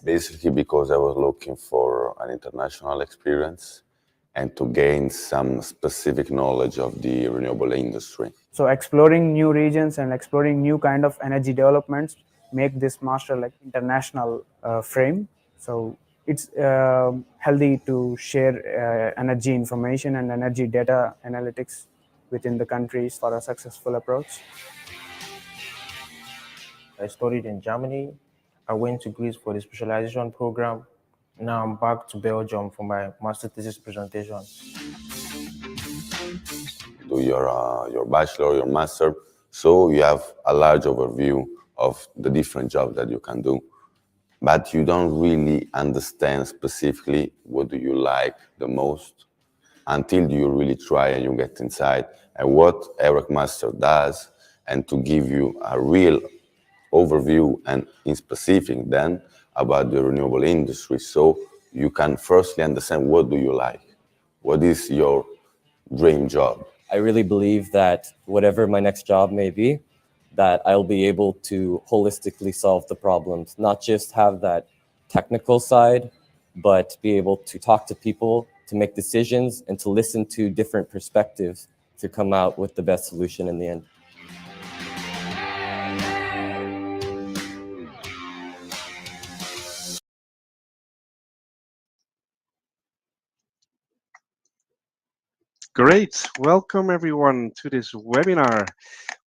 Basically because I was looking for an international experience and to gain some specific knowledge of the renewable industry. So exploring new regions and exploring new kind of energy developments make this master like international frame. So it's healthy to share energy information and energy data analytics within the countries for a successful approach. I studied in Germany. I went to Greece for the specialization program. Now I'm back to Belgium for my master thesis presentation. Do your bachelor, your master, so you have a large overview of the different jobs that you can do. But you don't really understand specifically what do you like the most until you really try and you get inside. And what Eric Master does, and to give you a real overview and in specific then about the renewable industry, so you can firstly understand what do you like, what is your dream job. I really believe that whatever my next job may be, that I'll be able to holistically solve the problems, not just have that technical side, but be able to talk to people, to make decisions, and to listen to different perspectives to come out with the best solution in the end. Great. Welcome everyone to this webinar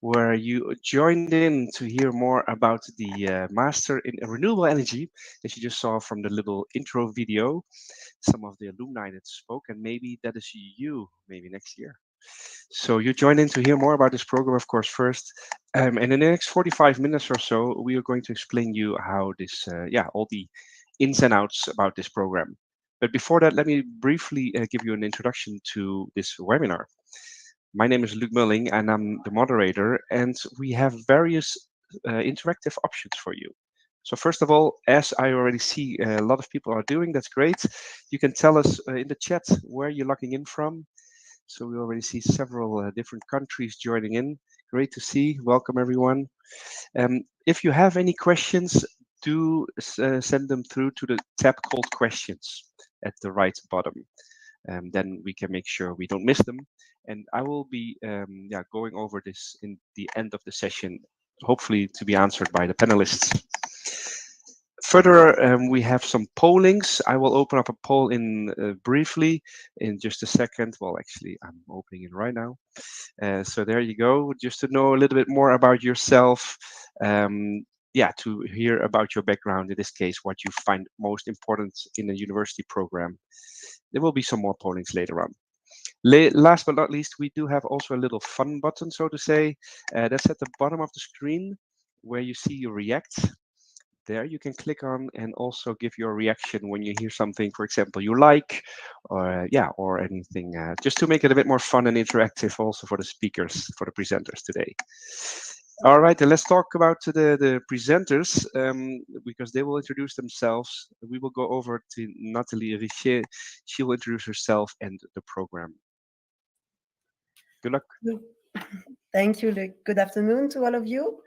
where you joined in to hear more about the Master in Renewable Energy, as you just saw from the little intro video, some of the alumni that spoke, and maybe that is you, maybe next year. So you joined in to hear more about this program, of course, first. And in the next 45 minutes or so, we are going to explain you how this, all the ins and outs about this program. But before that, let me briefly give you an introduction to this webinar. My name is Luc Mulling, and I'm the moderator, and we have various interactive options for you. So first of all, as I already see a lot of people are doing, that's great. You can tell us in the chat where you're logging in from. So we already see several different countries joining in. Great to see. Welcome, everyone. If you have any questions, do send them through to the tab called questions at the right bottom. Then we can make sure we don't miss them. And I will be going over this in the end of the session, hopefully to be answered by the panelists. Further, we have some pollings. I will open up a poll in briefly in just a second. Well, actually, I'm opening it right now. So there you go. Just to know a little bit more about yourself. To hear about your background, in this case, what you find most important in a university program. There will be some more pollings later on. Last but not least, we do have also a little fun button, so to say. That's at the bottom of the screen where you see your react. There you can click on and also give your reaction when you hear something, for example, you like, or anything, just to make it a bit more fun and interactive also for the speakers, for the presenters today. All right, then let's talk about the presenters, because they will introduce themselves. We will go over to Nathalie Richer. She will introduce herself and the program. Good luck. Thank you, Luc. Good afternoon to all of you.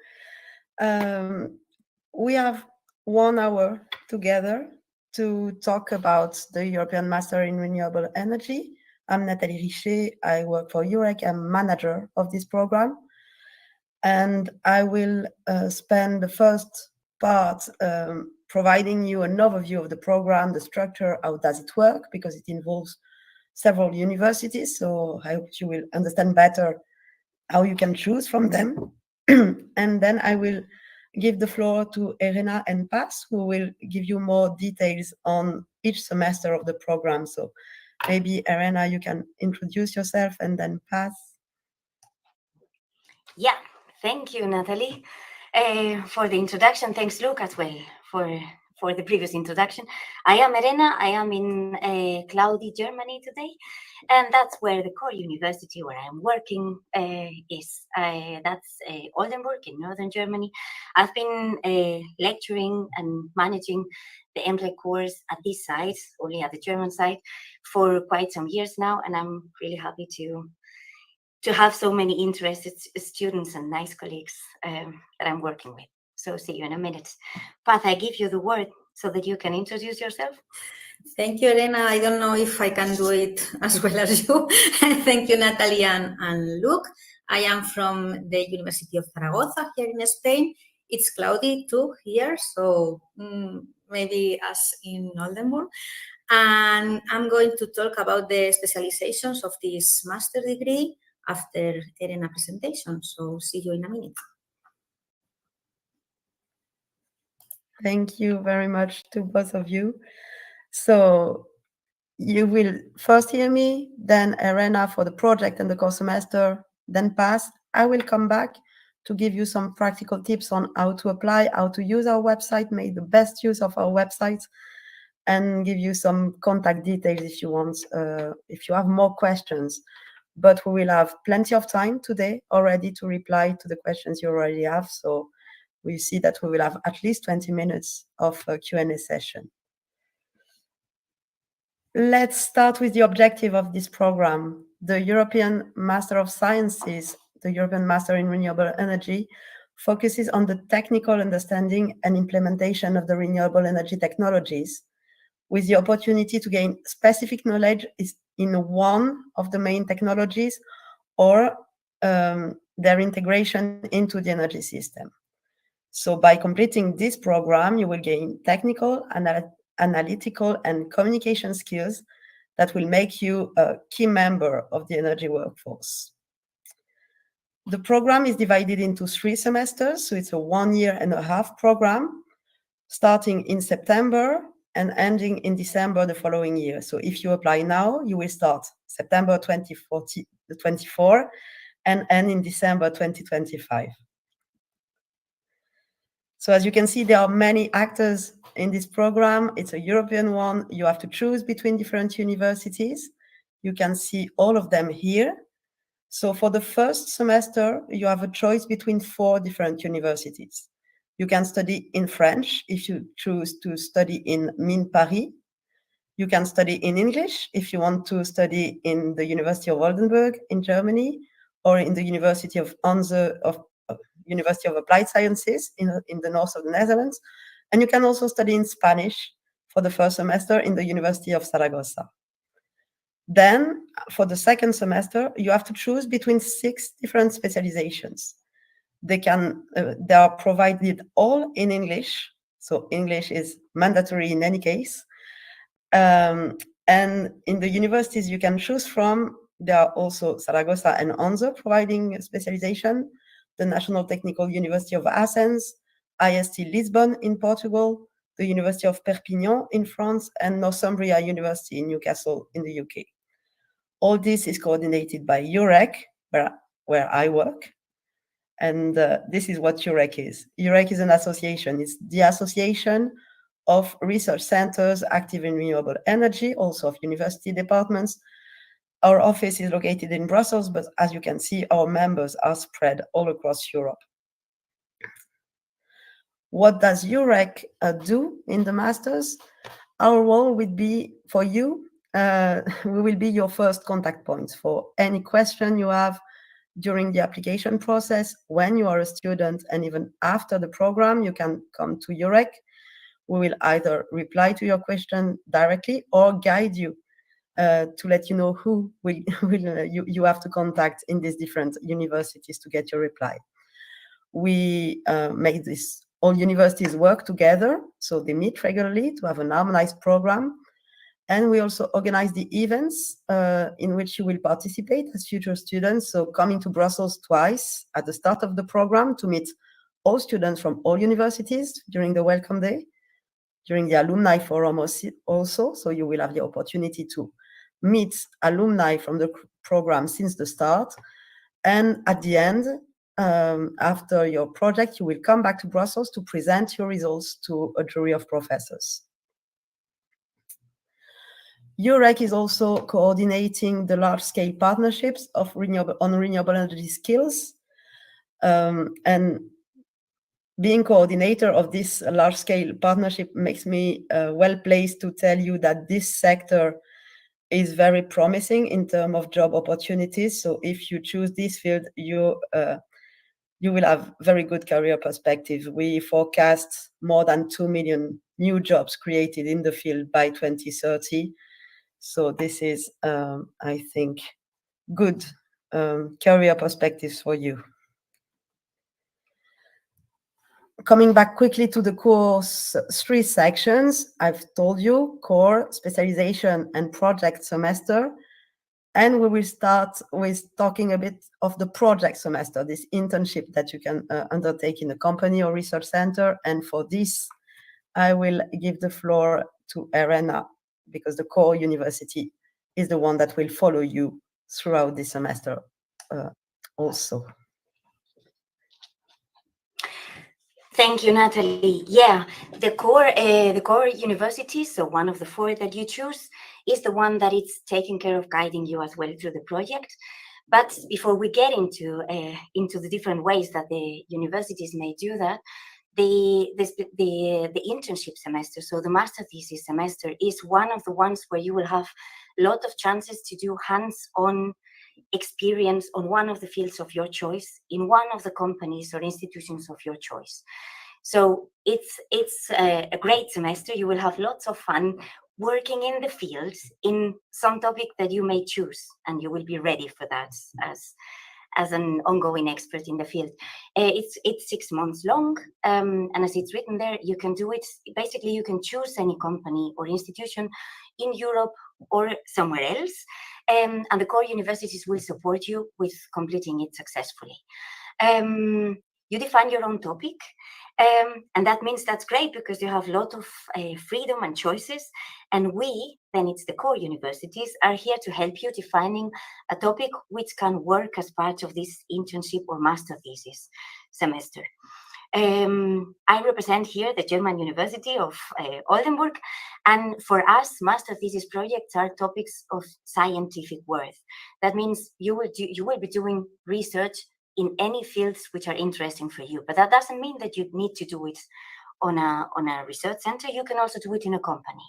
We have 1 hour together to talk about the European Master in Renewable Energy. I'm Nathalie Richer. I work for EUREC. I'm manager of this program. And I will spend the first part providing you an overview of the program, the structure, how does it work, because it involves several universities. So I hope you will understand better how you can choose from them. And then I will give the floor to Irena and Paz, who will give you more details on each semester of the program. So maybe, Irena, you can introduce yourself, and then Paz. Yeah, thank you, Nathalie, for the introduction. Thanks, Luc, as well, for the previous introduction. I am Irena. I am in cloudy Germany today, and that's where the core university where I'm working is. That's Oldenburg in northern Germany. I've been lecturing and managing the MTech course at this site, only at the German site, for quite some years now, and I'm really happy to to have so many interested students and nice colleagues that I'm working with. So see you in a minute. Paz, I give you the word so that you can introduce yourself. Thank you, Elena. I don't know if I can do it as well as you. Thank you, Natalie and Luke. I am from the University of Zaragoza here in Spain. It's cloudy too here, so maybe as in Oldenburg. And I'm going to talk about the specializations of this master degree after Elena's presentation. So see you in a minute. Thank you very much to both of you. So you will first hear me, then Irena for the project and the course semester, then Paz. I will come back to give you some practical tips on how to apply, how to use our website, make the best use of our website, and give you some contact details if you want, if you have more questions. But we will have plenty of time today already to reply to the questions you already have. So we see that we will have at least 20 minutes of a Q&A session. Let's start with the objective of this program. The European Master of Sciences, the European Master in Renewable Energy, focuses on the technical understanding and implementation of the renewable energy technologies, with the opportunity to gain specific knowledge in one of the main technologies or their integration into the energy system. So by completing this program, you will gain technical, analytical, and communication skills that will make you a key member of the energy workforce. The program is divided into 3 semesters, so it's a 1.5-year program, starting in September and ending in December the following year. So if you apply now, you will start September 2024 and end in December 2025. So as you can see, there are many actors in this program. It's a European one. You have to choose between different universities. You can see all of them here. So for the first semester, you have a choice between 4 different universities. You can study in French if you choose to study in Mines Paris. You can study in English if you want to study in the University of Oldenburg in Germany, or in the University of Hanze, University of Applied Sciences in the north of the Netherlands. And you can also study in Spanish for the first semester in the University of Zaragoza. Then, for the second semester, you have to choose between 6 different specializations. They are provided all in English, so English is mandatory in any case. And in the universities you can choose from, there are also Zaragoza and Hanze providing specialization, the National Technical University of Athens, IST Lisbon in Portugal, the University of Perpignan in France, and Northumbria University in Newcastle in the UK. All this is coordinated by EUREC, where I work. And this is what EUREC is. EUREC is an association. It's the association of research centers active in renewable energy, also of university departments. Our office is located in Brussels, but as you can see, our members are spread all across Europe. What does EUREC do in the masters? Our role would be for you, we will be your first contact points for any question you have during the application process. When you are a student and even after the program, you can come to EUREC. We will either reply to your question directly or guide you to let you know who you have to contact in these different universities to get your reply. We make this, all universities work together, so they meet regularly to have an harmonized program. And we also organize the events in which you will participate as future students. So coming to Brussels twice at the start of the program to meet all students from all universities during the welcome day, during the alumni forum also. So you will have the opportunity to meet alumni from the program since the start. And at the end, after your project, you will come back to Brussels to present your results to a jury of professors. EUREC is also coordinating the large-scale partnerships of renewable energy skills. And being coordinator of this large-scale partnership makes me well-placed to tell you that this sector is very promising in terms of job opportunities. So if you choose this field, you will have very good career perspective. We forecast more than 2 million new jobs created in the field by 2030. So this is, I think, good career perspectives for you. Coming back quickly to the course 3 sections, I've told you core, specialization, and project semester. And we will start with talking a bit of the project semester, this internship that you can undertake in a company or research center. And for this, I will give the floor to Irena, because the core university is the one that will follow you throughout this semester also. Thank you, Natalie. Yeah, the core university, so one of the 4 that you choose, is the one that is taking care of guiding you as well through the project. But before we get into the different ways that the universities may do that, the internship semester, so the master thesis semester, is one of the ones where you will have a lot of chances to do hands-on experience on one of the fields of your choice in one of the companies or institutions of your choice. So it's a great semester. You will have lots of fun working in the fields in some topic that you may choose, and you will be ready for that as an ongoing expert in the field. It's 6 months long, and as it's written there, you can do it. Basically, you can choose any company or institution in Europe or somewhere else, and the core universities will support you with completing it successfully. You define your own topic, and that means that's great because you have a lot of freedom and choices, and then it's the core universities, are here to help you defining a topic which can work as part of this internship or master thesis semester. I represent here the German University of Oldenburg, and for us, master thesis projects are topics of scientific worth. That means you will be doing research in any fields which are interesting for you, but that doesn't mean that you need to do it on a research center. You can also do it in a company,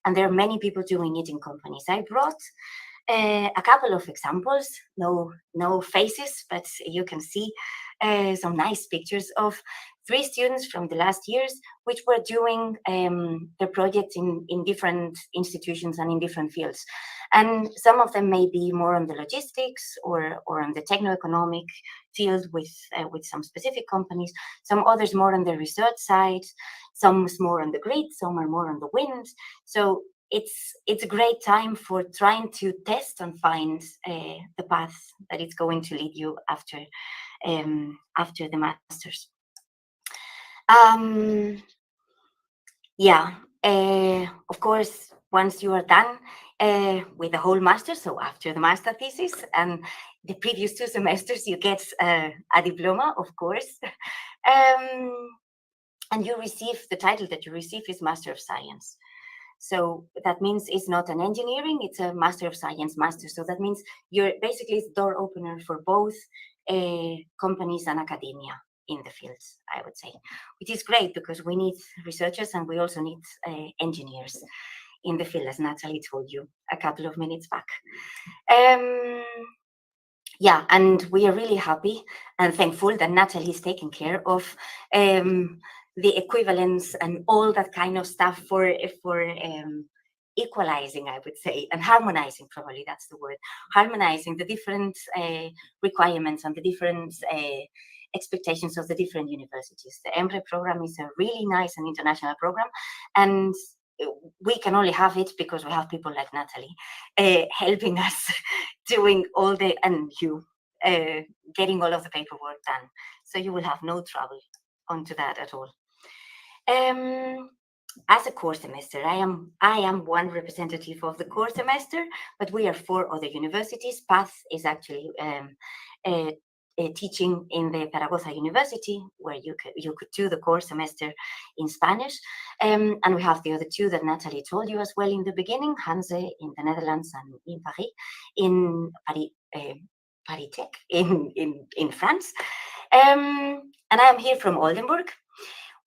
and there are many people doing it in companies. I brought a couple of examples, no faces, but you can see some nice pictures of 3 students from the last years, which were doing their projects in different institutions and in different fields. And some of them may be more on the logistics or on the techno-economic field with some specific companies, some others more on the research side, some more on the grid, some are more on the wind. So it's a great time for trying to test and find the path that it's going to lead you after the masters. Of course, once you are done with the whole master, so after the master thesis and the previous 2 semesters, you get a diploma, of course, and you receive the title that you receive is Master of Science. So that means it's not an engineering, it's a Master of Science master. So that means you're basically the door opener for both companies and academia in the fields, I would say, which is great because we need researchers and we also need engineers in the field, as Natalie told you a couple of minutes back. And we are really happy and thankful that Natalie is taking care of the equivalence and all that kind of stuff for equalizing, I would say, and harmonizing, probably that's the word, harmonizing the different requirements and the different expectations of the different universities. The EMRE program is a really nice and international program, and we can only have it because we have people like Natalie helping us doing all the, and you getting all of the paperwork done. So you will have no trouble onto that at all. As a core semester, I am one representative of the core semester, but we are 4 other universities. PATH is actually teaching in the Zaragoza University, where you could do the core semester in Spanish. And we have the other 2 that Natalie told you as well in the beginning, Hanze in the Netherlands and in Paris, Paris Tech in France. And I am here from Oldenburg.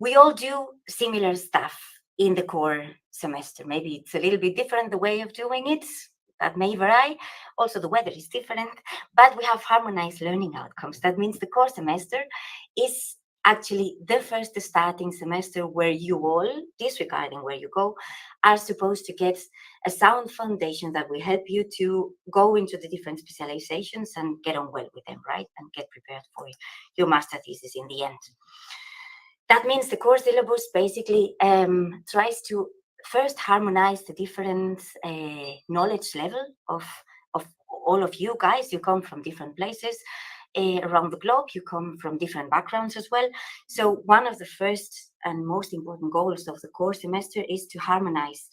We all do similar stuff in the core semester. Maybe it's a little bit different, the way of doing it, that may vary. Also, the weather is different, but we have harmonized learning outcomes. That means the core semester is actually the first starting semester where you all, disregarding where you go, are supposed to get a sound foundation that will help you to go into the different specializations and get on well with them, right? And get prepared for your master thesis in the end. That means the core syllabus basically tries to first harmonize the different knowledge level of all of you guys. You come from different places around the globe. You come from different backgrounds as well. So one of the first and most important goals of the core semester is to harmonize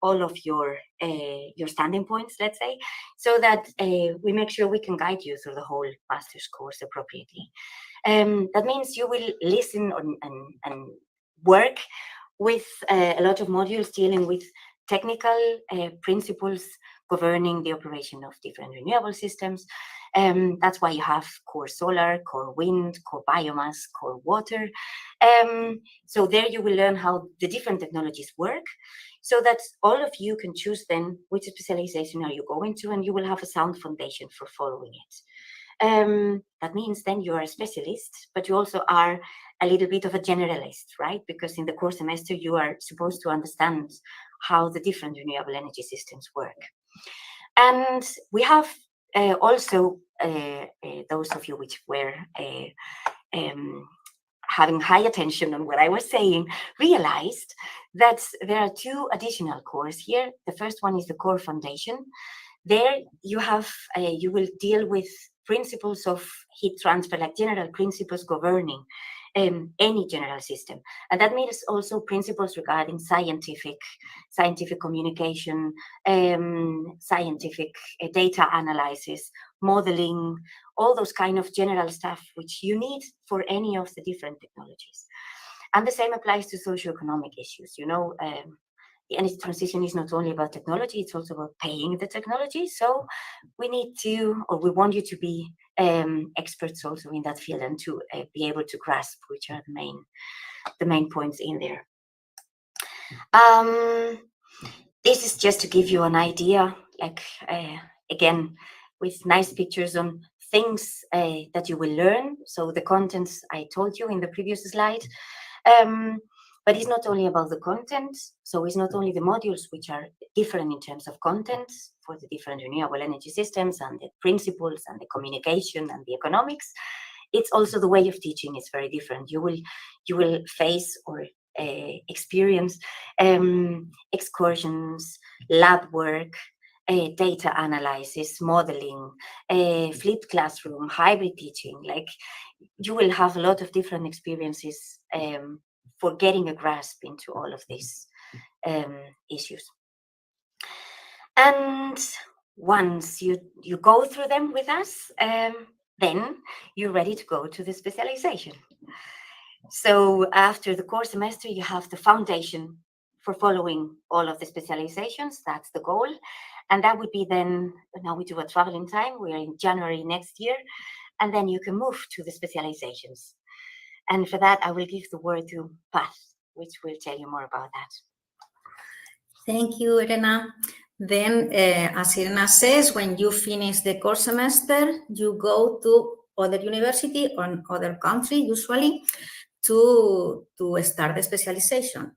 all of your standing points, let's say, so that we make sure we can guide you through the whole master's course appropriately. That means you will listen and work with a lot of modules dealing with technical principles governing the operation of different renewable systems. That's why you have core solar, core wind, core biomass, core water. So there you will learn how the different technologies work, so that all of you can choose then which specialization are you going to, and you will have a sound foundation for following it. That means then you are a specialist, but you also are a little bit of a generalist, right? Because in the core semester, you are supposed to understand how the different renewable energy systems work. And we have also, those of you which were having high attention on what I was saying, realized that there are two additional cores here. The first one is the core foundation. There you have, you will deal with principles of heat transfer, like general principles governing any general system. And that means also principles regarding scientific communication, scientific data analysis, modeling, all those kind of general stuff which you need for any of the different technologies. And the same applies to socioeconomic issues. You know, the energy transition is not only about technology, it's also about paying the technology. So we need to, or we want you to be experts also in that field, and to be able to grasp which are the main points in there. This is just to give you an idea, like again, with nice pictures on things that you will learn. So the contents I told you in the previous slide. But it's not only about the content, so it's not only the modules which are different in terms of content for the different renewable energy systems and the principles and the communication and the economics. It's also the way of teaching is very different. You will face or experience excursions, lab work, data analysis, modeling, flipped classroom, hybrid teaching. Like, you will have a lot of different experiences for getting a grasp into all of these issues. And once you go through them with us, then you're ready to go to the specialization. So after the core semester, you have the foundation for following all of the specializations. That's the goal. And that would be then, now we do a travel in time. We are in January next year. And then you can move to the specializations. And for that, I will give the word to Pat, which will tell you more about that. Thank you, Irena. Then, as Irena says, when you finish the core semester, you go to other university or other country, usually, to start the specialization.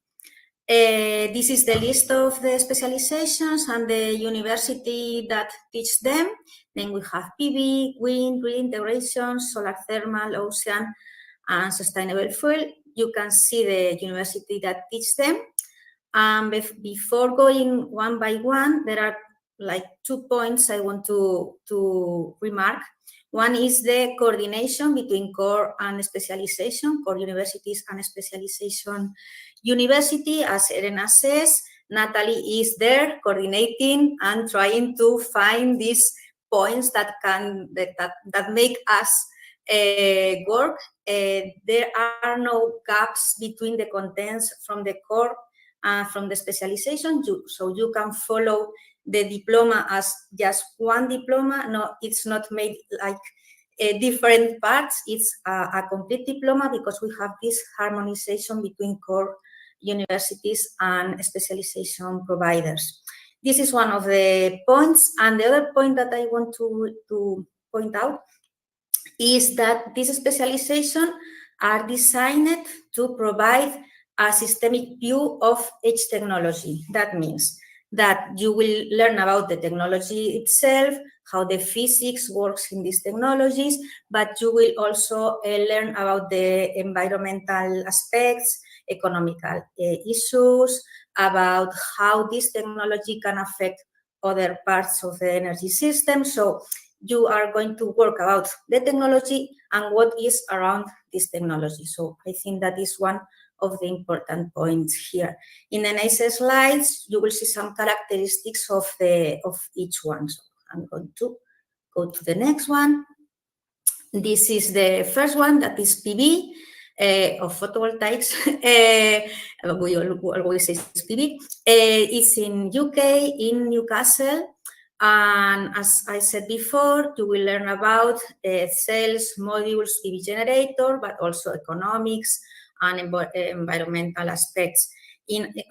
This is the list of the specializations and the university that teach them. Then we have PV, wind, grid integration, solar thermal, ocean, and sustainable fuel. You can see the university that teach them. Before going one by one, there are like 2 points I want to remark. One is the coordination between core and specialization, core universities and specialization university. As Irena says, Natalie is there coordinating and trying to find these points that make us work. There are no gaps between the contents from the core and from the specialization, so you can follow the diploma as just one diploma. No, it's not made like different parts. It's a complete diploma because we have this harmonization between core universities and specialization providers. This is one of the points. And the other point that I want to point out is that these specializations are designed to provide a systemic view of each technology. That means that you will learn about the technology itself, how the physics works in these technologies, but you will also learn about the environmental aspects, economical issues, about how this technology can affect other parts of the energy system. So you are going to work about the technology and what is around this technology. So I think that is one of the important points here. In the next slides, you will see some characteristics of each one. So I'm going to go to the next one. This is the first one, that is PV. Of photovoltaics, we always say PV. It's in UK, in Newcastle. And as I said before, you will learn about cells, modules, PV generator, but also economics and environmental aspects.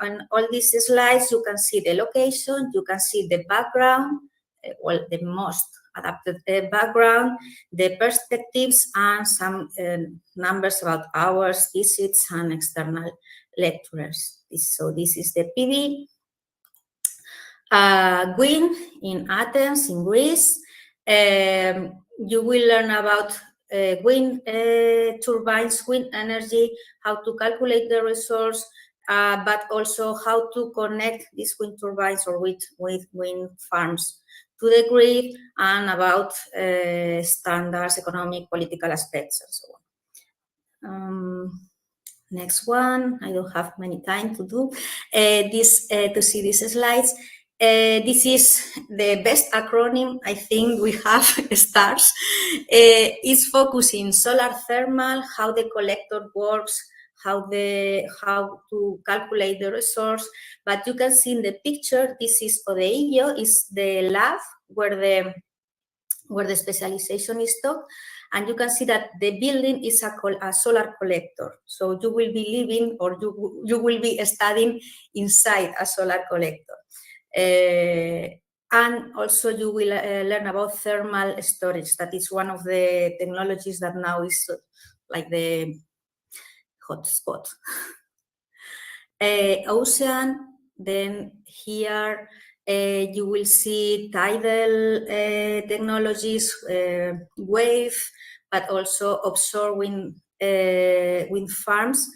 On all these slides, you can see the location, you can see the background, well, the most adapted background, the perspectives, and some numbers about hours, visits, and external lecturers. So this is the PV. Wind in Athens, in Greece. You will learn about wind turbines, wind energy, how to calculate the resource, but also how to connect these wind turbines or with wind farms to the grid, and about standards, economic, political aspects, and so on. Next one, I don't have many time to do to see these slides. This is the best acronym I think we have, STARS. It's focusing solar thermal, how the collector works, how to calculate the resource. But you can see in the picture, this is Odeillo, is the lab where the specialization is taught. And you can see that the building is a solar collector. So you will be living, or you will be studying inside a solar collector. And also you will learn about thermal storage. That is one of the technologies that now is like the hot spot. Ocean, then here you will see tidal technologies, wave, but also offshore wind farms,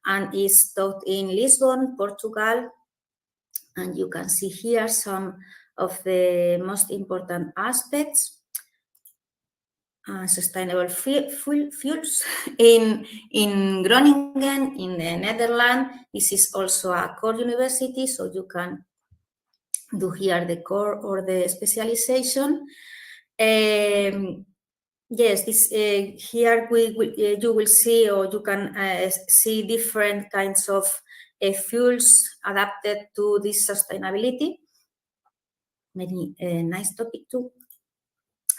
and is taught in Lisbon, Portugal. And you can see here some of the most important aspects. Sustainable fuels in Groningen, in the Netherlands. This is also a core university, so you can do here the core or the specialization. Yes, this here you will see, or you can see different kinds of fuels adapted to this sustainability. Very nice topic too.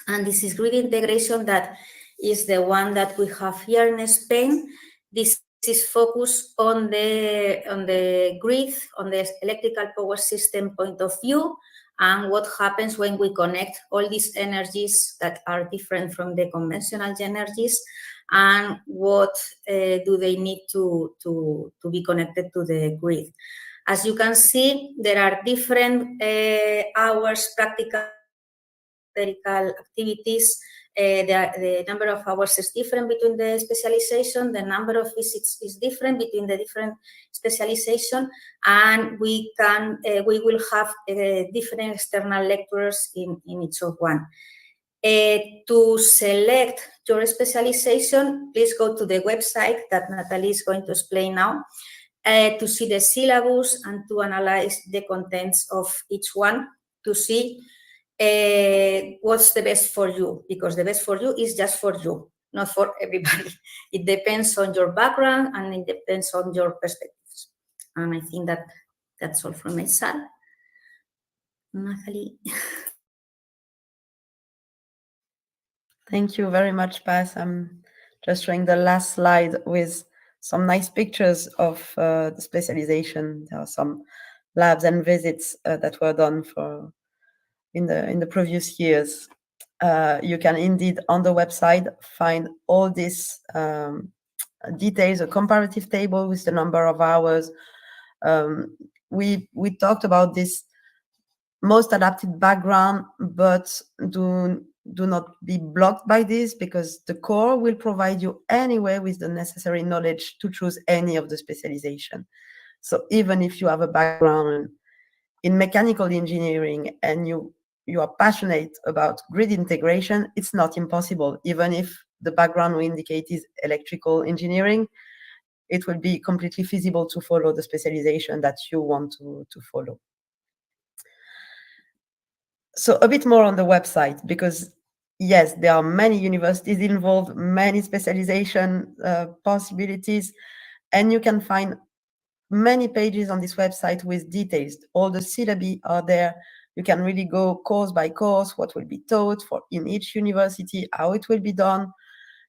And this is grid integration, that is the one that we have here in Spain. This is focused on the grid, on the electrical power system point of view, and what happens when we connect all these energies that are different from the conventional energies, and what do they need to be connected to the grid. As you can see, there are different hours, practical activities. The number of hours is different between the specialization, the number of visits is different between the different specialization, and we will have different external lecturers in each of one. To select your specialization, please go to the website that Natalie is going to explain now, to see the syllabus and to analyze the contents of each one, to see what's the best for you, because the best for you is just for you, not for everybody. It depends on your background and it depends on your perspectives. And I think that's all from my side. Natalie. Thank you very much, Paz. I'm just showing the last slide with some nice pictures of the specialization. There are some labs and visits that were done in the previous years. You can indeed on the website find all these details, a comparative table with the number of hours. We talked about this most adapted background, but do not be blocked by this, because the core will provide you anyway with the necessary knowledge to choose any of the specialization. So even if you have a background in mechanical engineering and you are passionate about grid integration, it's not impossible. Even if the background we indicate is electrical engineering, it will be completely feasible to follow the specialization that you want to follow. So a bit more on the website, because yes, there are many universities involved, many specialization possibilities, and you can find many pages on this website with details. All the syllabi are there. You can really go course by course, what will be taught for in each university, how it will be done.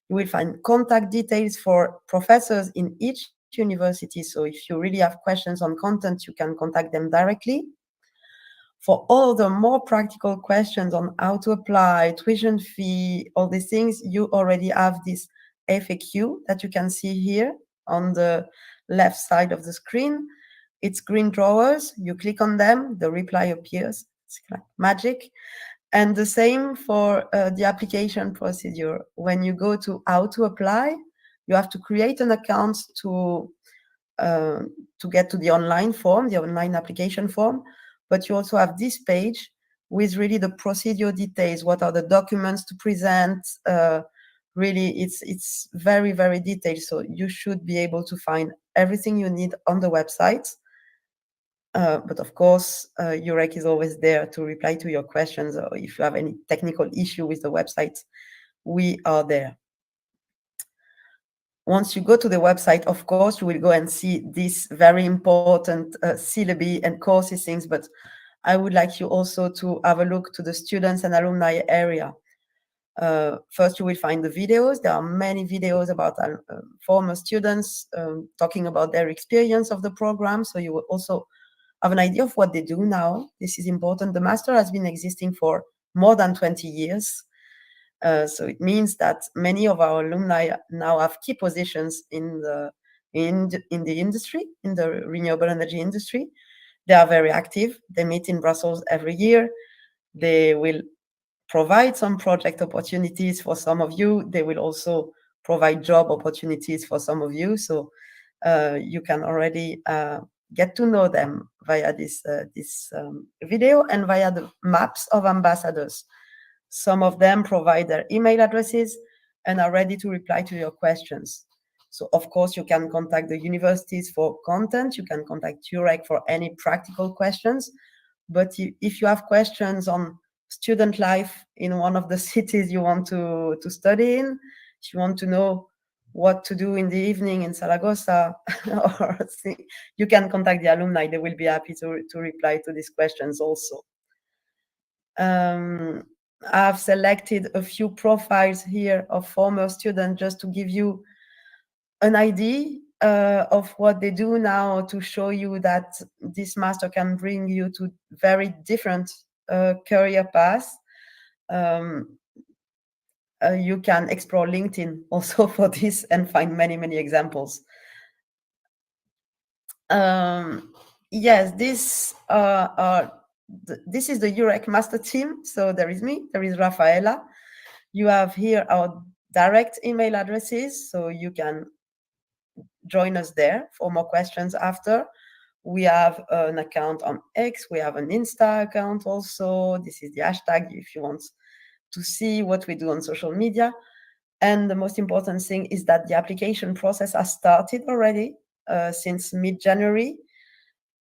You will find contact details for professors in each university. So if you really have questions on content, you can contact them directly. For all the more practical questions on how to apply, tuition fee, all these things, you already have this FAQ that you can see here on the left side of the screen. It's green drawers. You click on them, the reply appears. It's like magic. And the same for the application procedure. When you go to how to apply, you have to create an account to get to the online form, the online application form. But you also have this page with really the procedure details. What are the documents to present? Really, it's very, very detailed. So you should be able to find everything you need on the website. But of course, UREC is always there to reply to your questions, or if you have any technical issue with the website, we are there. Once you go to the website, of course, you will go and see this very important syllabi and courses things, but I would like you also to have a look to the students and alumni area. First, you will find the videos. There are many videos about former students talking about their experience of the program, so you will also have an idea of what they do now. This is important. The master has been existing for more than 20 years. So it means that many of our alumni now have key positions in the industry, in the renewable energy industry. They are very active. They meet in Brussels every year. They will provide some project opportunities for some of you. They will also provide job opportunities for some of you. So you can already get to know them via this video and via the maps of ambassadors. Some of them provide their email addresses and are ready to reply to your questions. So of course, you can contact the universities for content. You can contact UREC for any practical questions. But if you have questions on student life in one of the cities you want to study in, if you want to know what to do in the evening in Zaragoza, or you can contact the alumni. They will be happy to reply to these questions also. I've selected a few profiles here of former students just to give you an idea of what they do now, to show you that this master can bring you to very different career paths. You can explore LinkedIn also for this and find many, many examples. Yes, this is the UREC master team. So there is me, there is Rafaela. You have here our direct email addresses, so you can join us there for more questions after. We have an account on X, we have an Insta account also. This is the hashtag if you want to see what we do on social media. And the most important thing is that the application process has started already since mid-January.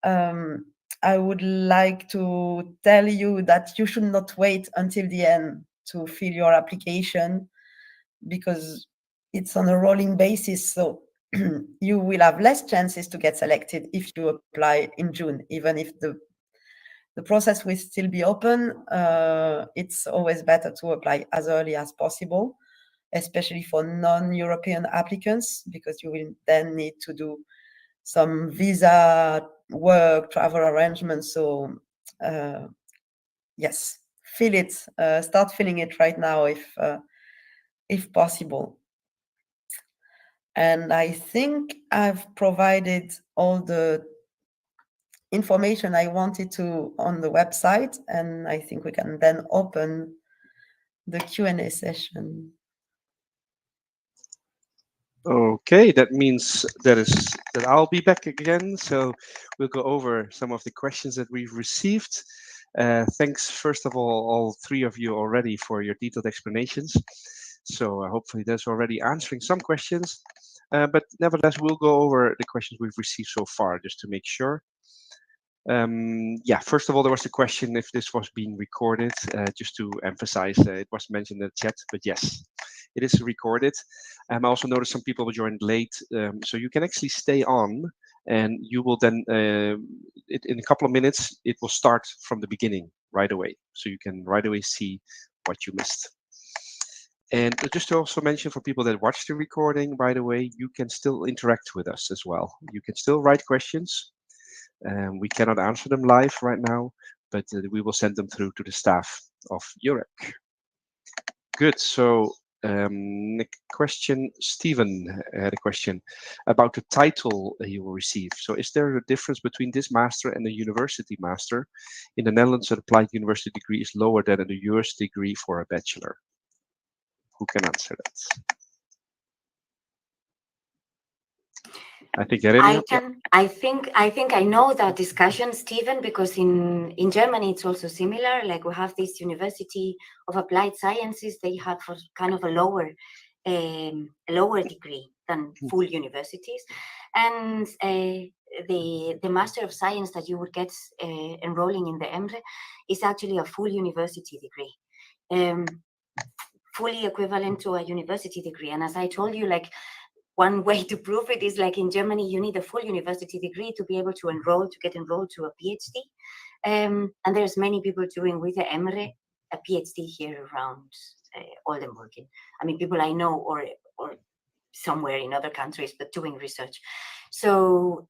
I would like to tell you that you should not wait until the end to fill your application, because it's on a rolling basis. So you will have less chances to get selected if you apply in June, even if the process will still be open. It's always better to apply as early as possible, especially for non-European applicants, because you will then need to do some visa, work, travel arrangements. So yes, feel it. Start feeling it right now, if possible. And I think I've provided all the information I wanted to on the website, and I think we can then open the Q&A session. Okay, that means that I'll be back again. So we'll go over some of the questions that we've received. Thanks, first of all three of you already for your detailed explanations. So hopefully that's already answering some questions. But nevertheless, we'll go over the questions we've received so far just to make sure. Yeah, first of all, there was the question if this was being recorded. Just to emphasize, it was mentioned in the chat, but yes, it is recorded. I also noticed some people joined late, so you can actually stay on, and you will then, in a couple of minutes, it will start from the beginning right away, so you can right away see what you missed. And just to also mention for people that watch the recording, by the way, you can still interact with us as well. You can still write questions. We cannot answer them live right now, but we will send them through to the staff of EUREC. Good. So question, Stephen had a question about the title he will receive. So is there a difference between this master and a university master? In the Netherlands, an applied university degree is lower than a US degree for a bachelor. Who can answer that? I think I can. I think I know that discussion, Stephen, because in Germany it's also similar. Like we have this University of Applied Sciences. They have for kind of a lower degree than full universities, and the Master of Science that you would get enrolling in the EMRE is actually a full university degree, fully equivalent to a university degree. And as I told you, like, one way to prove it is like in Germany, you need a full university degree to be able to get enrolled to a PhD. And there's many people doing with the EMRE a PhD here around Oldenburg. I mean, people I know or somewhere in other countries, but doing research. So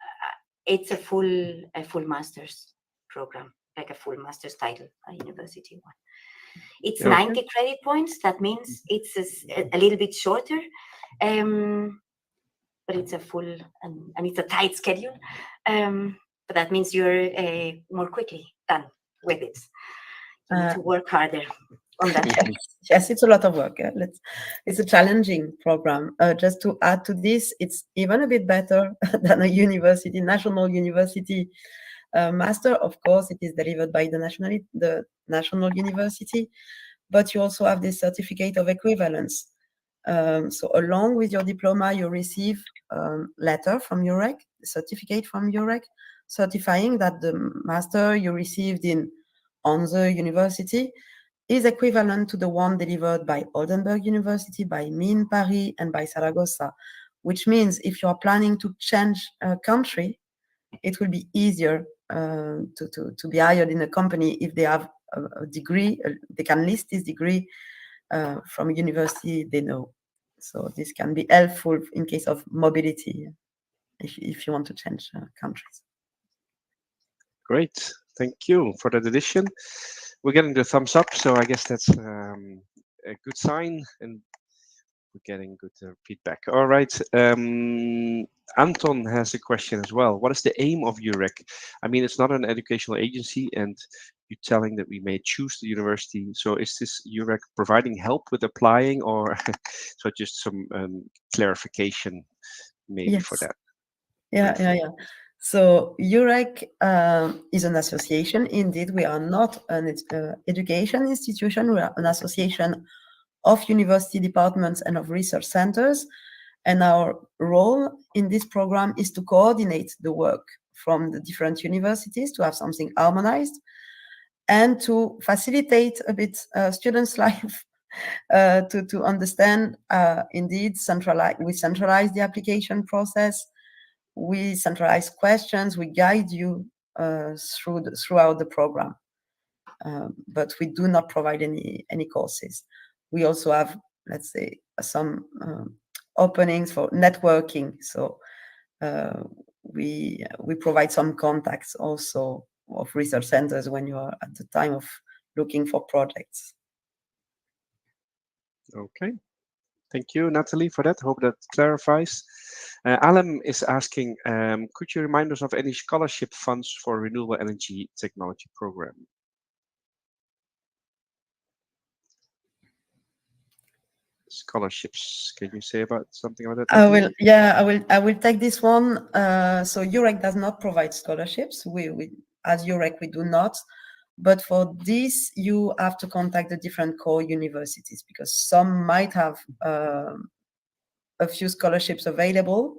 it's a full master's program, like a full master's title, a university one. It's 90 credit points. That means it's a little bit shorter. But it's a full and it's a tight schedule. But that means you're more quickly done with it. You need to work harder on that. Yes, it's a lot of work. Yeah? It's a challenging program. Just to add to this, it's even a bit better than a university, national university master. Of course, it is delivered by the national university, but you also have this certificate of equivalence. So along with your diploma, you receive letter from EUREC, certificate from EUREC, certifying that the master you received in Hanze University is equivalent to the one delivered by Oldenburg University, by me in Paris, and by Zaragoza, which means if you are planning to change a country, it will be easier to be hired in a company if they have a degree, they can list this degree from a university they know. So this can be helpful in case of mobility if you want to change countries. Great, thank you for that addition. We're getting the thumbs up, so I guess that's a good sign, and we're getting good feedback. All right, Anton has a question as well. What is the aim of EUREC? I mean, it's not an educational agency, and you're telling that we may choose the university. So is this EUREC providing help with applying, or so just some clarification maybe for that? Yeah. So EUREC is an association. Indeed, we are not an education institution. We are an association of university departments and of research centers. And our role in this program is to coordinate the work from the different universities to have something harmonized and to facilitate a bit students' life to understand, indeed, we centralize the application process. We centralize questions, we guide you throughout the program, but we do not provide any courses. We also have, let's say, some openings for networking. So we provide some contacts also of research centers when you are at the time of looking for projects. Okay. Thank you, Natalie, for that. Hope that clarifies. Alam is asking, could you remind us of any scholarship funds for renewable energy technology program? Scholarships. Can you say about something about that? I Natalie? will. Yeah, I will take this one. So EUREC does not provide scholarships. We as EUREC we do not. But for this, you have to contact the different core universities because some might have a few scholarships available,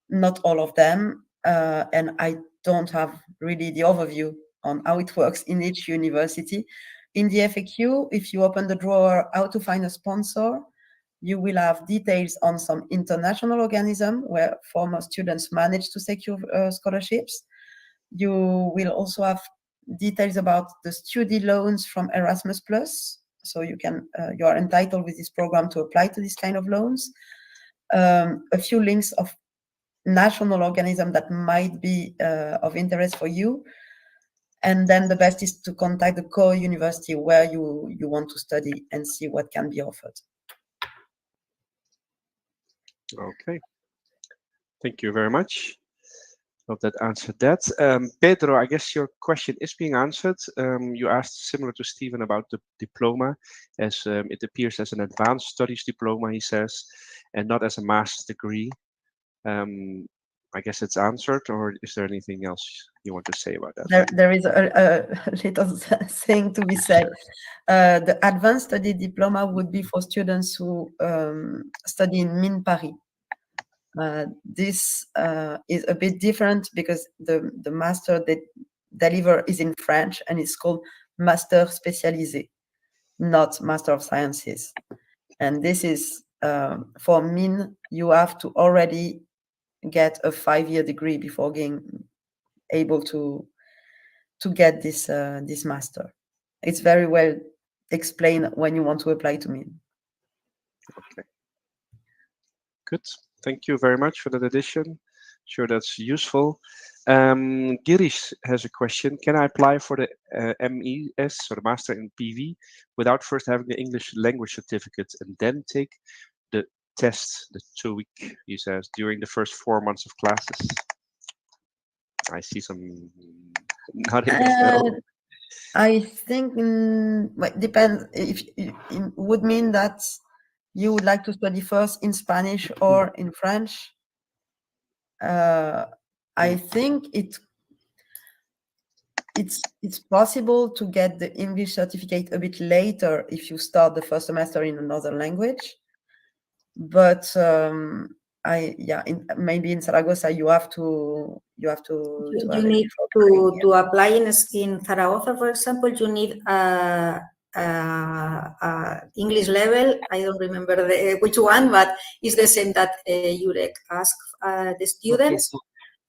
not all of them. And I don't have really the overview on how it works in each university. In the FAQ, if you open the drawer, how to find a sponsor, you will have details on some international organism where former students manage to secure scholarships. You will also have details about the study loans from Erasmus+. So you are entitled with this program to apply to this kind of loans. A few links of national organism that might be of interest for you. And then the best is to contact the core university where you want to study and see what can be offered. Okay. Thank you very much. Hope that answered that. Pedro, I guess your question is being answered. You asked, similar to Stephen, about the diploma, as it appears as an advanced studies diploma, he says, and not as a master's degree. I guess it's answered, or is there anything else you want to say about that? There is a little thing to be said. The advanced study diploma would be for students who study in Mines Paris. This is a bit different because the master they deliver is in French and it's called Master Spécialisé, not Master of Sciences. And this is for Mines, you have to already get a 5-year degree before being able to get this this master. It's very well explained when you want to apply to Mines. Okay. Good. Thank you very much for that addition. Sure, that's useful. Girish has a question. Can I apply for the MES, or the Master in PV, without first having the English language certificate and then take the test, the TOEIC, he says, during the first 4 months of classes? I see some nodding. I think it depends. If it would mean that you would like to study first in Spanish or in French. I think it's possible to get the English certificate a bit later if you start the first semester in another language. But maybe in Zaragoza you have to need to apply in Zaragoza, for example. You need English level. I don't remember which one, but it's the same that EUREC ask the students.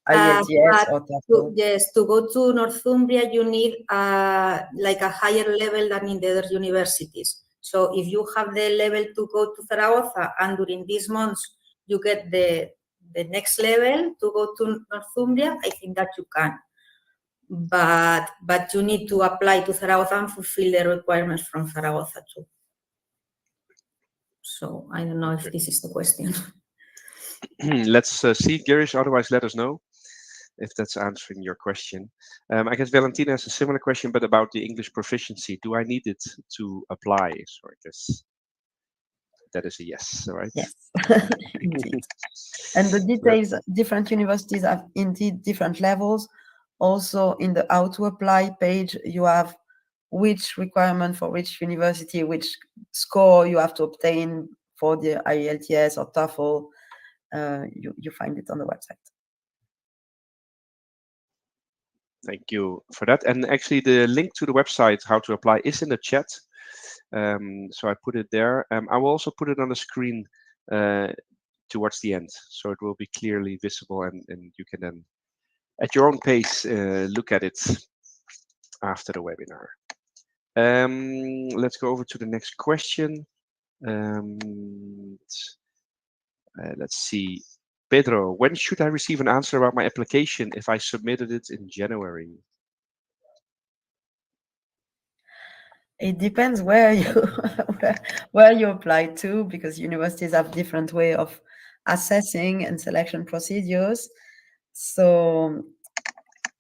IELTS or TOEFL. Yes, to go to Northumbria, you need like a higher level than in the other universities. So if you have the level to go to Zaragoza and during these months you get the next level to go to Northumbria, I think that you can. But you need to apply to Zaragoza and fulfill the requirements from Zaragoza too. So I don't know if this is the question. Let's see, Girish, otherwise let us know if that's answering your question. I guess Valentina has a similar question, but about the English proficiency. Do I need it to apply? So I guess that is a yes, right? Yes, indeed. And the details, different universities have indeed different levels. Also in the how to apply page, you have which requirement for which university, which score you have to obtain for the IELTS or TOEFL. You find it on the website. Thank you for that. And actually the link to the website, how to apply, is in the chat. So I put it there. I will also put it on the screen towards the end, so it will be clearly visible, and you can then, at your own pace, look at it after the webinar. Let's go over to the next question. Let's see. Pedro, when should I receive an answer about my application if I submitted it in January? It depends where you where you apply to, because universities have different way of assessing and selection procedures. So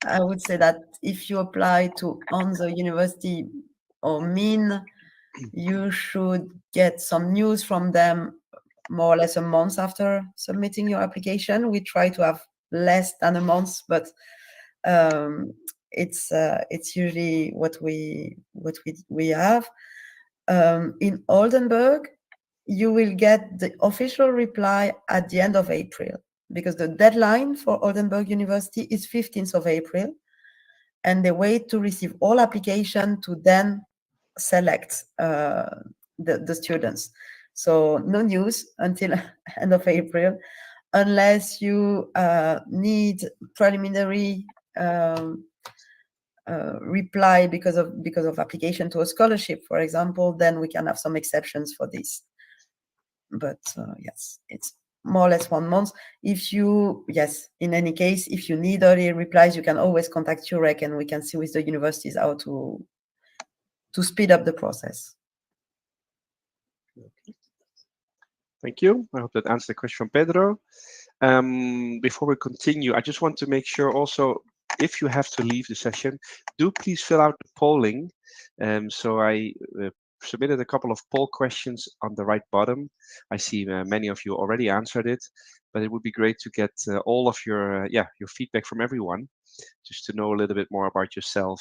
I would say that if you apply to Hanze University or Min, you should get some news from them more or less a month after submitting your application. We try to have less than a month, but it's usually what we have. In Oldenburg, you will get the official reply at the end of April, because the deadline for Oldenburg University is 15th of April, and they wait to receive all applications to then select the students. So no news until end of April, unless you need preliminary reply because of application to a scholarship, for example, then we can have some exceptions for this. But yes, it's more or less 1 month. In any case, if you need early replies, you can always contact UREC, and we can see with the universities how to speed up the process. Thank you. I hope that answered the question from Pedro. Before we continue, I just want to make sure also, if you have to leave the session, do please fill out the polling. So I submitted a couple of poll questions on the right bottom. I see many of you already answered it, but it would be great to get all of your feedback from everyone, just to know a little bit more about yourself,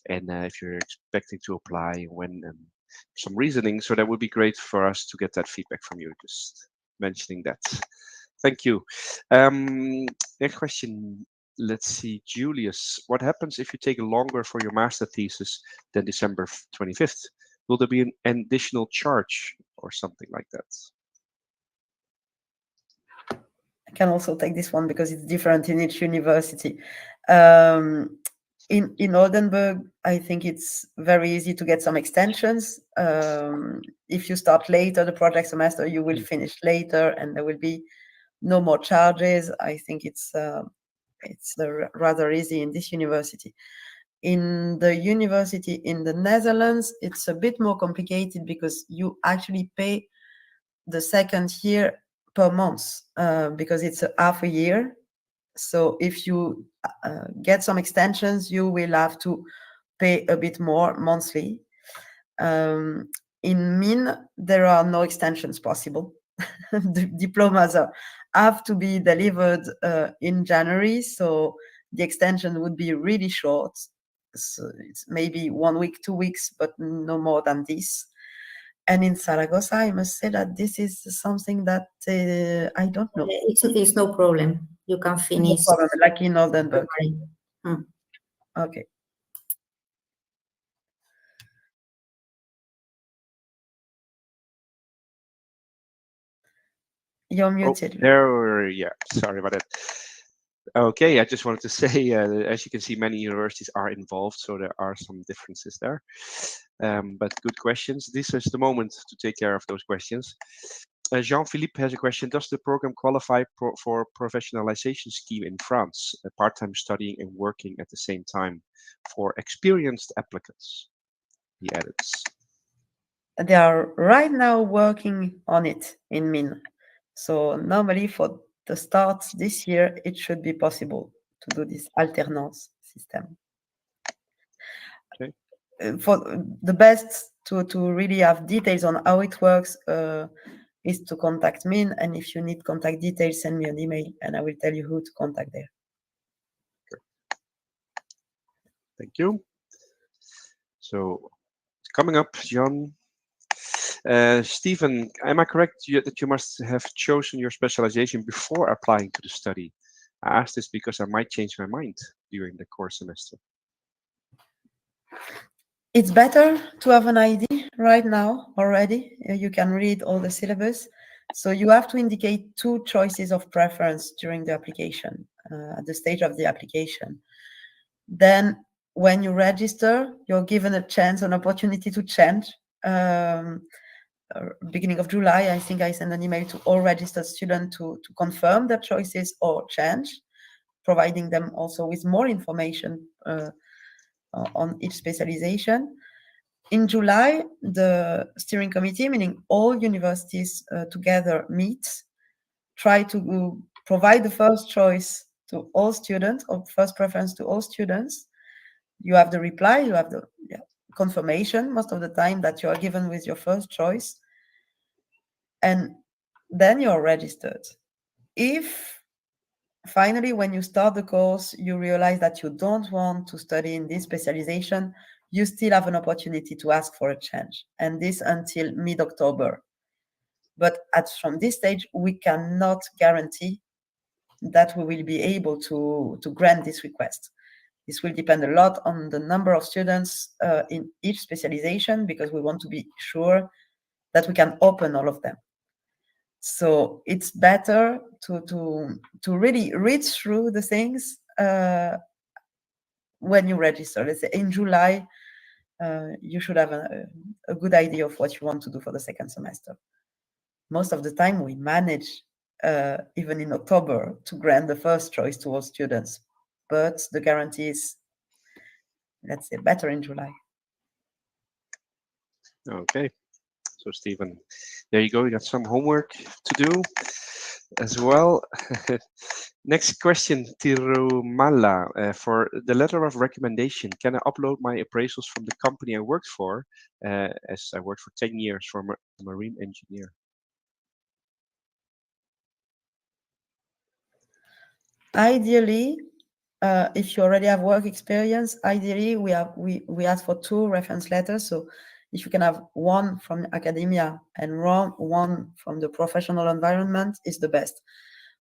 and if you're expecting to apply, when, some reasoning. So that would be great for us to get that feedback from you, just mentioning that. Thank you. Next question. Let's see, Julius, what happens if you take longer for your master thesis than December 25th? Will there be an additional charge or something like that? I can also take this one because it's different in each university. In Oldenburg, I think it's very easy to get some extensions. If you start later the project semester, you will finish later, and there will be no more charges. I think it's rather easy in this university. In the university in the Netherlands, it's a bit more complicated, because you actually pay the second year per month, because it's a half a year. So if you get some extensions, you will have to pay a bit more monthly. In Min, there are no extensions possible. The diplomas have to be delivered in January, so the extension would be really short. So it's maybe 1 week, 2 weeks, but no more than this. And in Zaragoza, I must say that this is something that I don't know. It's no problem. You can finish. No problem, like in Oldenburg. Okay. You're muted. Sorry about that. Okay, I just wanted to say, as you can see, many universities are involved, so there are some differences there. But good questions. This is the moment to take care of those questions. Jean-Philippe has a question. Does the program qualify for professionalization scheme in France, part-time studying and working at the same time for experienced applicants? He adds. They are right now working on it in Min. So normally for the start this year, it should be possible to do this alternance system. Okay. For the best to really have details on how it works is to contact Min, and if you need contact details, send me an email and I will tell you who to contact there. Okay. Thank you. So coming up, John. Stephen, am I correct that you must have chosen your specialization before applying to the study? I ask this because I might change my mind during the course semester. It's better to have an ID right now already. You can read all the syllabus. So you have to indicate 2 choices of preference during the application, at the stage of the application. Then when you register, you're given an opportunity to change beginning of July, I think I sent an email to all registered students to confirm their choices or change, providing them also with more information on each specialization. In July, the steering committee, meaning all universities together, meets, try to provide the first choice to all students, or first preference to all students. You have the reply, you have the confirmation most of the time that you are given with your first choice, and then you're registered. If finally, when you start the course, you realize that you don't want to study in this specialization, you still have an opportunity to ask for a change, and this until mid-October. But from this stage, we cannot guarantee that we will be able to grant this request. This will depend a lot on the number of students in each specialization, because we want to be sure that we can open all of them. So it's better to really read through the things when you register. Let's say in July, you should have a good idea of what you want to do for the second semester. Most of the time, we manage, even in October, to grant the first choice to all students. But the guarantee is, let's say, better in July. Okay. So Stephen, there you go. You got some homework to do as well. Next question, Tirumala. For the letter of recommendation, can I upload my appraisals from the company I worked for, as I worked for 10 years for a marine engineer? Ideally, if you already have work experience, ideally we ask for 2 reference letters. So if you can have one from academia and one from the professional environment, is the best.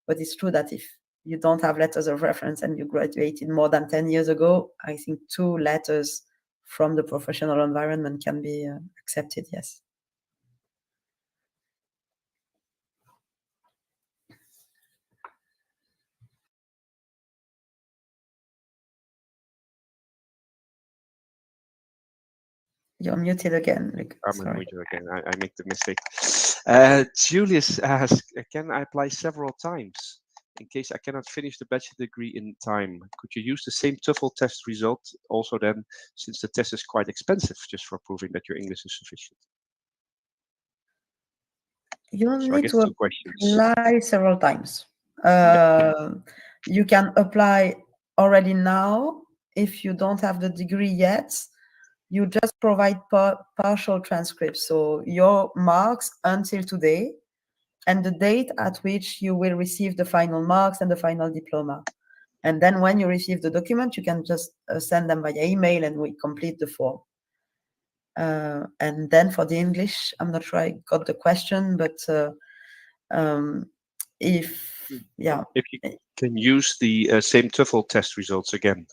But it's true that if you don't have letters of reference and you graduated more than 10 years ago, I think 2 letters from the professional environment can be accepted, yes. You're muted again, Luc. I'm Sorry. muted again. I make the mistake. Julius asks, can I apply several times? In case I cannot finish the bachelor degree in time, could you use the same TOEFL test result also then, since the test is quite expensive, just for proving that your English is sufficient? You don't So I need guess to 2 questions. apply several times. You can apply already now. If you don't have the degree yet, you just provide partial transcripts. So your marks until today and the date at which you will receive the final marks and the final diploma. And then when you receive the document, you can just send them via email and we complete the form. And then for the English, I'm not sure I got the question, but if you can use the same TOEFL test results again.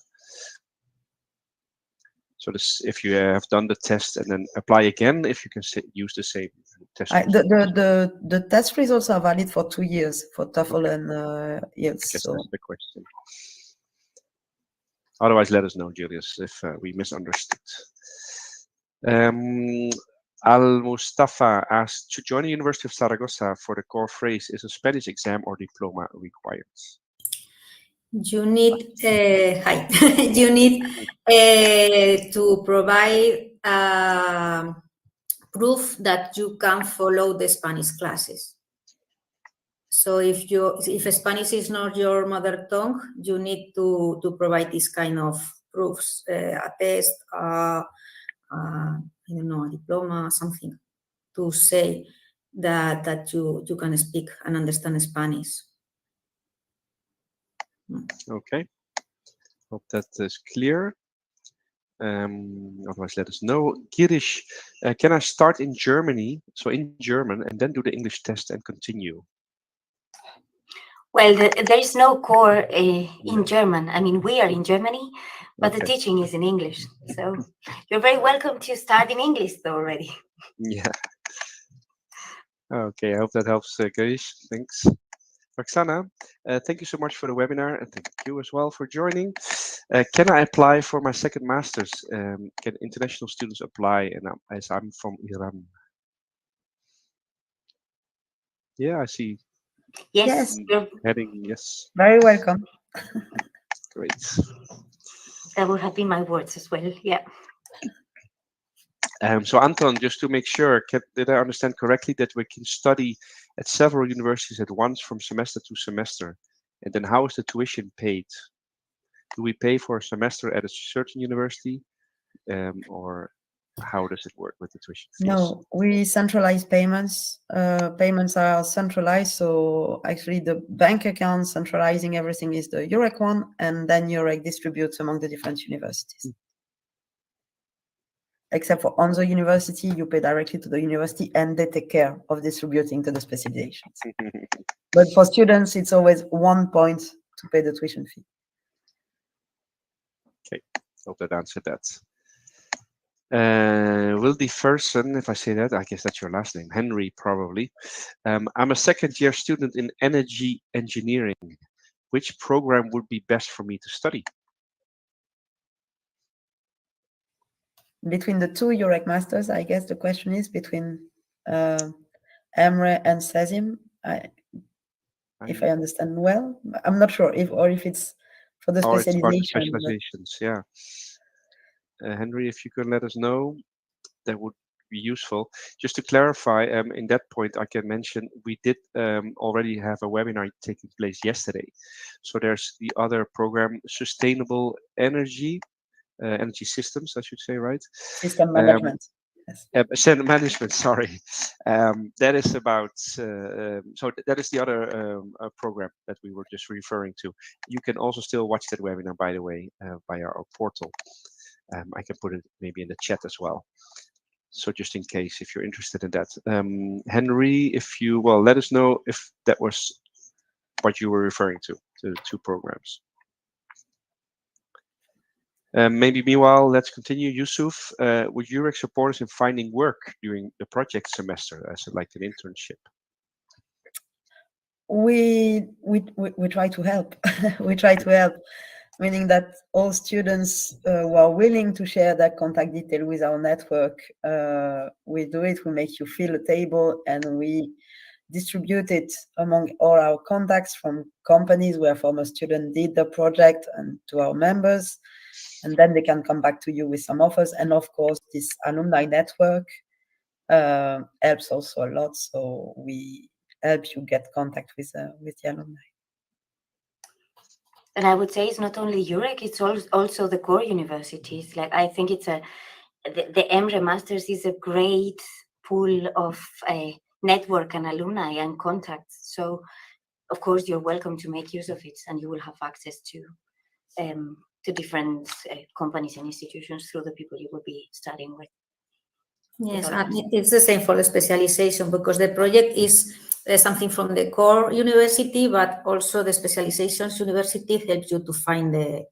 So this, if you have done the test and then apply again, if you can use the same test results. The test results are valid for 2 years for TOEFL and IELTS. I guess that's the question. Otherwise, let us know, Julius, if we misunderstood. Al Mustafa asked, to join the University of Zaragoza for the core phrase, is a Spanish exam or diploma required? You need you need to provide proof that you can follow the Spanish classes. So if Spanish is not your mother tongue, you need to provide this kind of proofs, a test, I don't know, a diploma, something, to say that you can speak and understand Spanish. Okay, hope that is clear. Otherwise, let us know. Girish, can I start in Germany, so in German, and then do the English test and continue? Well, there is no core in German. I mean, we are in Germany, but the teaching is in English. So you're very welcome to start in English already. Yeah. Okay, I hope that helps, Girish. Thanks. Roxana, thank you so much for the webinar, and thank you as well for joining. Can I apply for my second master's? Can international students apply? And as I'm from Iran. Yeah, I see. Yes, Yes. Heading, yes. Very welcome. Great. that would have been my words as well. Yeah. So Anton, just to make sure, did I understand correctly that we can study at several universities at once from semester to semester? And then how is the tuition paid? Do we pay for a semester at a certain university, or how does it work with the tuition fees? No, we centralize payments. Payments are centralized, so actually the bank account centralizing everything is the EUREC one, and then EUREC distributes among the different universities. Except for Hanze University, you pay directly to the university, and they take care of distributing to the specializations. But for students, it's always 1 point to pay the tuition fee. Okay, hope that answered that. Wildy Fersen, if I say that, I guess that's your last name, Henry probably. I'm a second-year student in energy engineering. Which program would be best for me to study? Between the two EUREC masters, I guess the question is between EMRE and CESIM, if I understand well. I'm not sure if it's for the It's about the specialization. specializations, yeah. Henry, if you could let us know, that would be useful. Just to clarify, in that point, I can mention we did already have a webinar taking place yesterday. So there's the other program, Sustainable Energy, Energy Systems, I should say, right? System management. Yes. Management, sorry. That is about, so that is the other program that we were just referring to. You can also still watch that webinar, by the way, via our portal. I can put it maybe in the chat as well. So just in case, if you're interested in that. Henry, if you, well, let us know if that was what you were referring to the two programs. Maybe meanwhile, let's continue. Yusuf, would EUREC support us in finding work during the project semester as like an internship? We try to help. We try to help, meaning that all students who are willing to share their contact detail with our network, we do it. We make you fill a table and we distribute it among all our contacts from companies where former students did the project and to our members. And then they can come back to you with some offers. And of course, this alumni network helps also a lot. So we help you get contact with the alumni. And I would say it's not only EUREC, it's also the core universities. Like I think it's the EMRE Masters is a great pool of network and alumni and contacts. So of course you're welcome to make use of it, and you will have access to different companies and institutions through the people you will be studying with. Yes, and it's the same for the specialization, because the project is something from the core university, but also the specializations university helps you to find the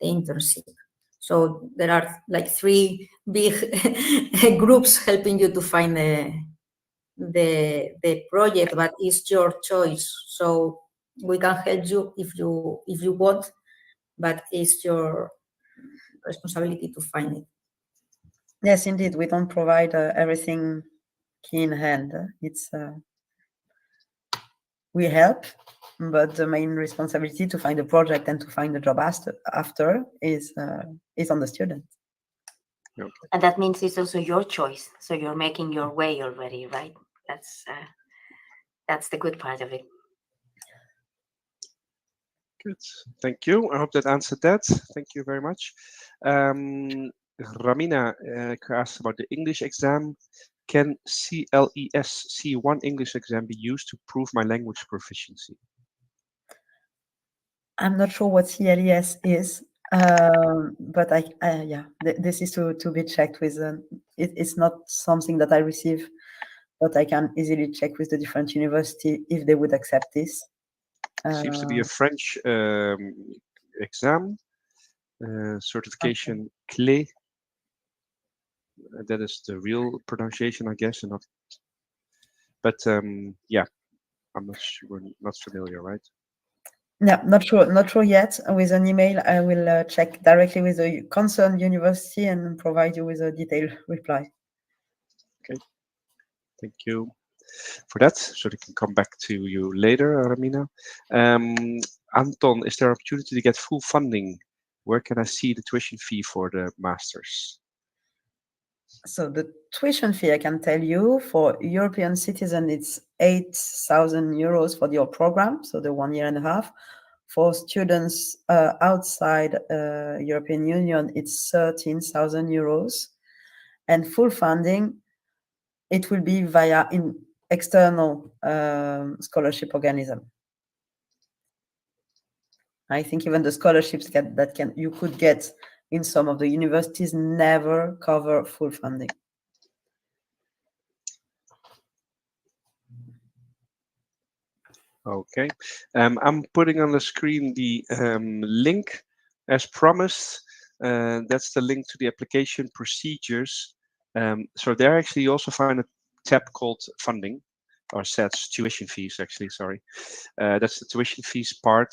internship. So there are like 3 big groups helping you to find the project, but it's your choice. So we can help you if you want, but it's your responsibility to find it. Yes, indeed. We don't provide everything key in hand. It's we help, but the main responsibility to find a project and to find a job after is on the student. Okay. And that means it's also your choice. So you're making your way already, right? That's the good part of it. Good. Thank you. I hope that answered that. Thank you very much. Ramina asked about the English exam. Can CLES C1 English exam be used to prove my language proficiency? I'm not sure what CLES is, but yeah, this is to be checked with. It's not something that I receive, but I can easily check with the different university if they would accept this. Seems to be a French exam, certification clé. That is the real pronunciation, I guess, and not. But yeah, I'm not sure. We're not familiar, right? Yeah, not sure yet. With an email, I will check directly with the concerned university and provide you with a detailed reply. Okay, thank you. for that, so they can come back to you later, Ramina. Anton, is there opportunity to get full funding? Where can I see the tuition fee for the masters? So the tuition fee, I can tell you, for European citizen, it's 8,000 euros for your program, so the 1 year and a half. For students outside European Union, it's 13,000 euros. And full funding, it will be via external scholarship organism. I think even the scholarships you could get in some of the universities never cover full funding. Okay, I'm putting on the screen the link as promised. That's the link to the application procedures. So there actually you also find a tab called funding, or sets tuition fees actually, sorry. That's the tuition fees part,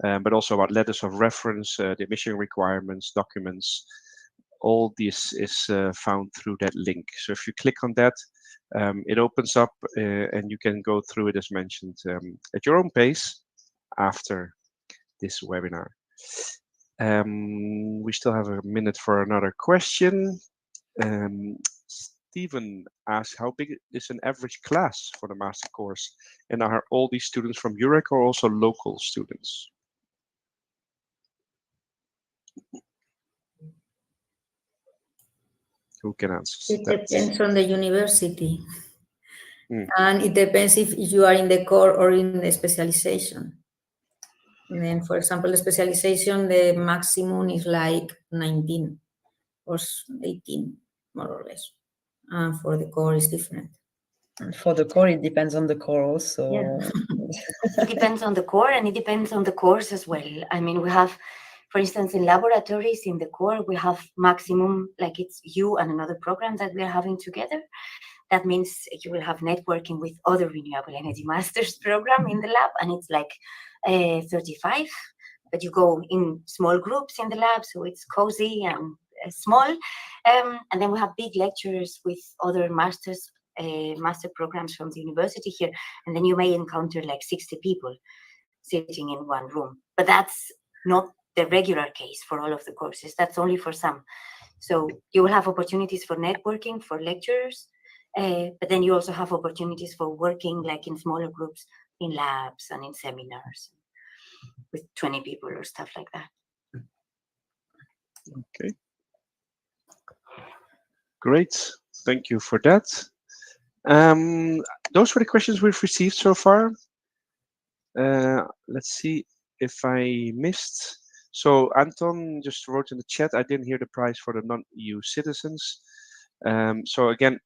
but also about letters of reference, the admission requirements, documents. All this is found through that link. So if you click on that, it opens up and you can go through it as mentioned at your own pace after this webinar. We still have a minute for another question. Stephen asks, how big is an average class for the master course? And are all these students from Europe or also local students? Who can answer It that? depends on the university. Mm. And it depends if you are in the core or in the specialization. And then, for example, the specialization, the maximum is like 19 or 18, more or less. And for the core, it's different. And for the core, it depends on the core also. Yeah. It depends on the core, and it depends on the course as well. I mean, we have, for instance, in laboratories in the core, we have maximum, like it's you and another program that we are having together. That means you will have networking with other renewable energy masters program in the lab, and it's like 35, but you go in small groups in the lab, so it's cozy and small. And then we have big lectures with other master programs from the university here, and then you may encounter like 60 people sitting in one room. But that's not the regular case for all of the courses. That's only for some. So you will have opportunities for networking, for lectures, but then you also have opportunities for working like in smaller groups, in labs and in seminars with 20 people or stuff like that. Okay. Great. Thank you for that. Those were the questions we've received so far. Let's see if I missed. So Anton just wrote in the chat, I didn't hear the price for the non-EU citizens. So again,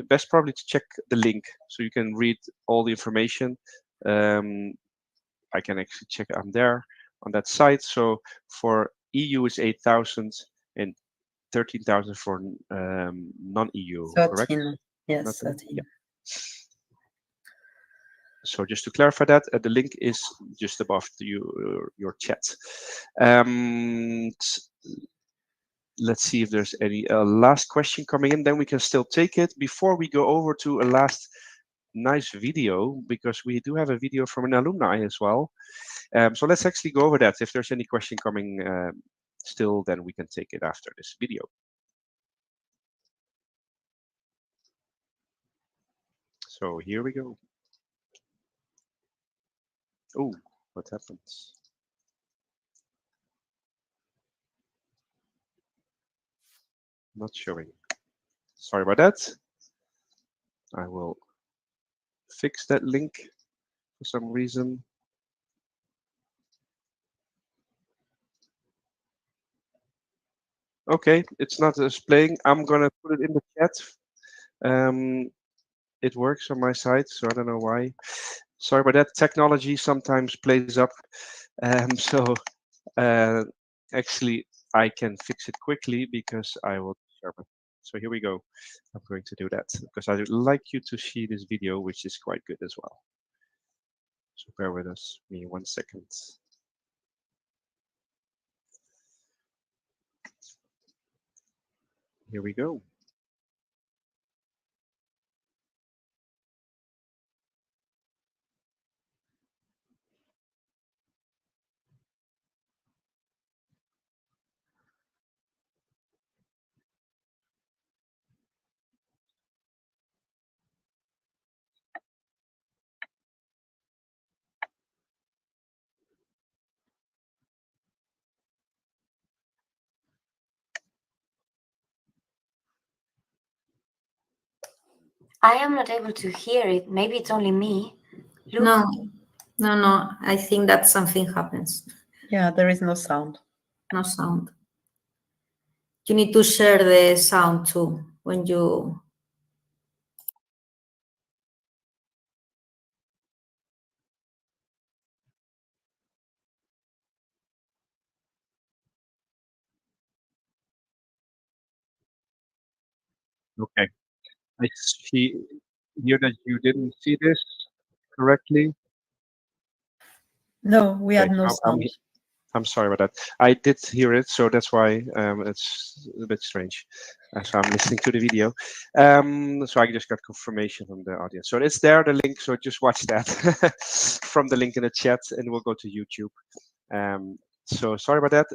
best probably to check the link so you can read all the information. I can actually check on there on that site. So for EU is 8,000 and 13,000 for non-EU, correct? Yes, 13. Yeah. So just to clarify that, the link is just above your chat. Let's see if there's any last question coming in, then we can still take it. Before we go over to a last nice video, because we do have a video from an alumni as well. So let's actually go over that. If there's any question coming still, then we can take it after this video. So here we go. Oh, what happens? Not showing. Sorry about that. I will fix that link for some reason. Okay, it's not displaying. I'm gonna put it in the chat. It works on my side, so I don't know why. Sorry about that. Technology sometimes plays up. So actually, I can fix it quickly because I will share it. So here we go. I'm going to do that because I'd like you to see this video, which is quite good as well. So bear with me 1 second. Here we go. I am not able to hear it. Maybe it's only me. Luke? No. I think that something happens. Yeah, there is no sound. No sound. You need to share the sound too when you. Okay. I see here that you didn't see this correctly. No, we had Okay, no so sound. I'm sorry about that. I did hear it, so that's why it's a bit strange. So I'm listening to the video. So I just got confirmation from the audience. So it's there, the link. So just watch that from the link in the chat, and we'll go to YouTube. So sorry about that.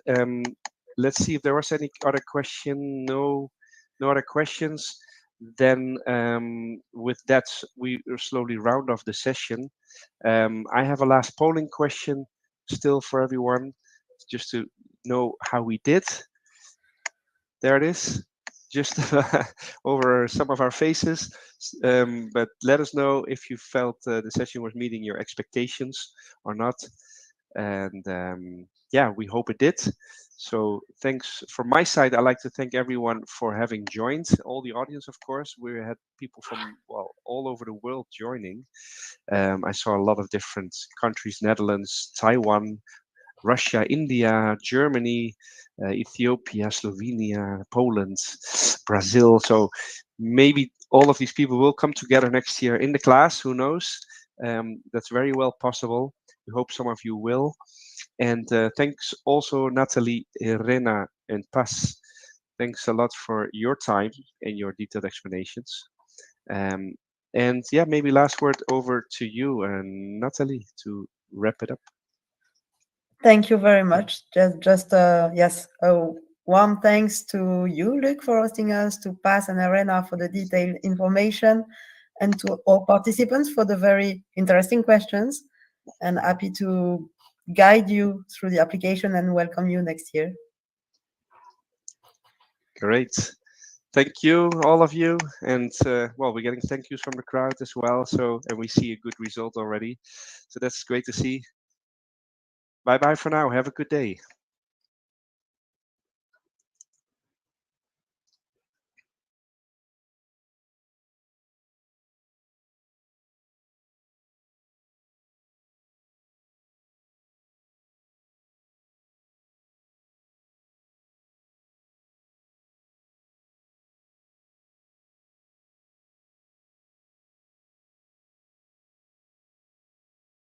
Let's see if there was any other question. No other questions. Then with that, we slowly round off the session. I have a last polling question still for everyone, just to know how we did. There it is, just over some of our faces. But let us know if you felt the session was meeting your expectations or not. And yeah, we hope it did. So thanks from my side. I'd like to thank everyone for having joined, all the audience, of course. We had people from, well, all over the world joining. I saw a lot of different countries: Netherlands, Taiwan, Russia, India, Germany, Ethiopia, Slovenia, Poland, Brazil. So maybe all of these people will come together next year in the class. Who knows? That's very well possible. We hope some of you will. And thanks also, Natalie, Rena, and Paz. Thanks a lot for your time and your detailed explanations. And yeah, maybe last word over to you, Natalie, to wrap it up. Thank you very much. Yes, warm thanks to you, Luc, for hosting us, to Paz and Arena for the detailed information, and to all participants for the very interesting questions. And happy to guide you through the application and welcome you next year. Great. Thank you, all of you. And well, we're getting thank yous from the crowd as well. So, and we see a good result already. So that's great to see. Bye bye for now. Have a good day.